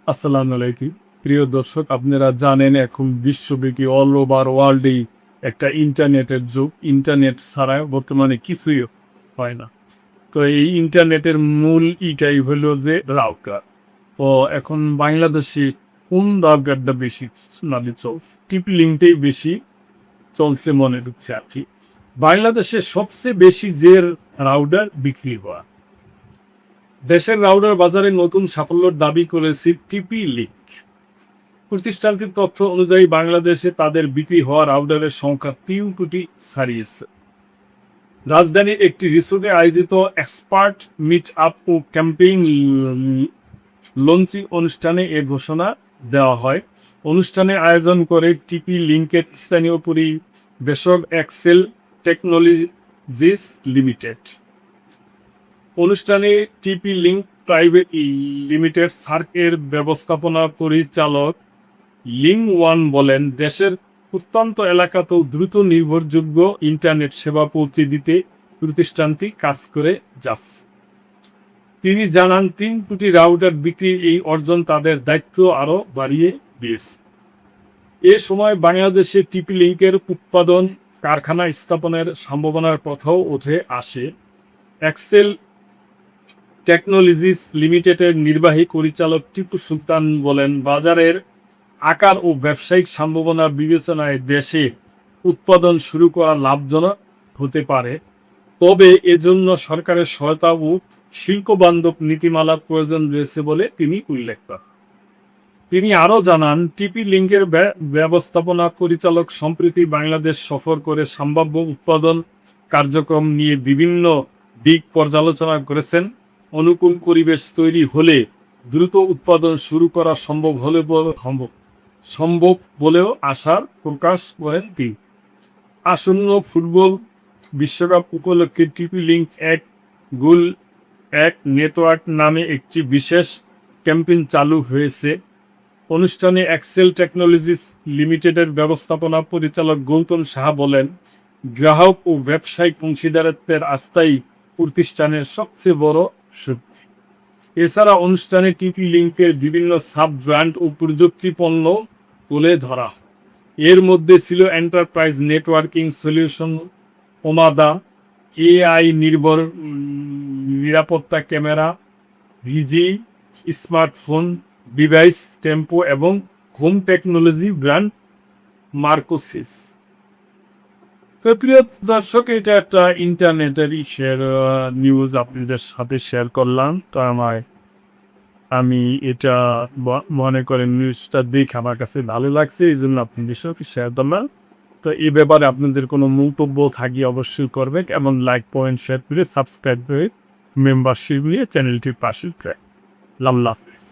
আসসালামু আলাইকুম। প্রিয় দর্শক, আপনারা জানেন এখন বিশ্বব্যাপী অল ওভার ওয়ার্ল্ডেই একটা ইন্টারনেটের যুগ। ইন্টারনেট ছাড়া বর্তমানে কিছুই হয় না। তো এই ইন্টারনেটের মূল ইটাই হলো যে রাউটার। তো এখন বাংলাদেশে কোন রাউটারটা বেশি মানে চলছে? টিপি লিঙ্কটাই বেশি চলছে মনে হচ্ছে আর কি। বাংলাদেশে সবচেয়ে বেশি যে রাউটার বিক্রি হওয়া, দেশের রাউটার বাজারে নতুন সাফল্যের দাবি করেছে টিপি লিঙ্ক। প্রতিষ্ঠানটির তথ্য অনুযায়ী বাংলাদেশে তাদের বিক্রি হওয়া রাউটারের সংখ্যা ৩ কোটি ছাড়িয়েছে। রাজধানীর একটি রিসোর্টে আয়োজিত এক্সপার্ট মিট আপ ও ক্যাম্পেইন লঞ্চিং অনুষ্ঠানে এ ঘোষণা দেওয়া হয়। অনুষ্ঠানে আয়োজন করে টিপি লিঙ্কের স্থানীয় পরিবেশক এক্সেল টেকনোলজিস লিমিটেড। অনুষ্ঠানে টিপি লিঙ্ক প্রাইভেট লিমিটেড সার্কের ব্যবস্থাপনা পরিচালক লিং ওয়ান বলেন, দেশের প্রত্যন্ত এলাকাতেও দ্রুত নির্ভরযোগ্য ইন্টারনেট সেবা পৌঁছে দিতে প্রতিষ্ঠানটি কাজ করে যাচ্ছে। তিনি জানান, ৩ কোটি রাউটার বিক্রির এই অর্জন তাদের দায়িত্ব আরও বাড়িয়ে দিয়েছে। এ সময় বাংলাদেশে টিপি লিঙ্কের উৎপাদন কারখানা স্থাপনের সম্ভাবনার কথাও উঠে আসে। এক্সেল টেকনোলজিস লিমিটেডের নির্বাহী পরিচালক টিপু সুলতান বলেন, বাজারের আকার ও ব্যবসায়িক সম্ভাবনা বিবেচনায় দেশে উৎপাদন শুরু করা লাভজনক হতে পারে, তবে এজন্য সরকারের সহায়তা ও শিল্পবান্ধব নীতিমালার প্রয়োজন রয়েছে বলে তিনি উল্লেখ করেন। তিনি আরও জানান, টিপি লিঙ্কের ব্যবস্থাপনা পরিচালক সম্প্রতি বাংলাদেশ সফর করে সম্ভাব্য উৎপাদন কার্যক্রম নিয়ে বিভিন্ন দিক পর্যালোচনা করেছেন। অনুকূল পরিবেশ তৈরি হলে দ্রুত উৎপাদন শুরু করা সম্ভব বলেও আশা প্রকাশ করেন তিনি। আসন্ন ফুটবল বিশ্বকাপ উপলক্ষে টিপি লিঙ্ক এক গোল এক নেটওয়ার্ক নামে একটি বিশেষ ক্যাম্পেইন চালু হয়েছে। অনুষ্ঠানে এক্সেল টেকনোলজিস লিমিটেডের ব্যবস্থাপনা পরিচালক গৌতম সাহা বলেন, গ্রাহক ও ব্যবসায়িক অংশীদারত্বের আস্থাই প্রতিষ্ঠানের সবচেয়ে বড় শক্তি। এছাড়া অনুষ্ঠানে টিপি লিঙ্কের বিভিন্ন সাব ব্র্যান্ড ও প্রযুক্তি পণ্য তুলে ধরা হয়। এর মধ্যে ছিল এন্টারপ্রাইজ নেটওয়ার্কিং সলিউশন, ওমাদা, এআই নির্ভর নিরাপত্তা ক্যামেরা, ভিজি স্মার্টফোন ডিভাইস, টেম্পো এবং হোম টেকনোলজি ব্র্যান্ড মার্কোসিস। তো প্রিয় দর্শক, এটা একটা ইন্টারনেটের নিউজ আপনাদের সাথে শেয়ার করলাম। তো আমি এটা মনে করেন নিউজটা দেখে আমার কাছে ভালো লাগছে, এই জন্য আপনাদের সাথে শেয়ার করলাম। তো এই ব্যাপারে আপনাদের কোনো মন্তব্য থাকি অবশ্যই করবেন এবং লাইক পয়েন্ট শেয়ার করে সাবস্ক্রাইব করে মেম্বারশিপ নিয়ে চ্যানেলটির পাশে থাকবেন। আল্লাহ হাফেজ।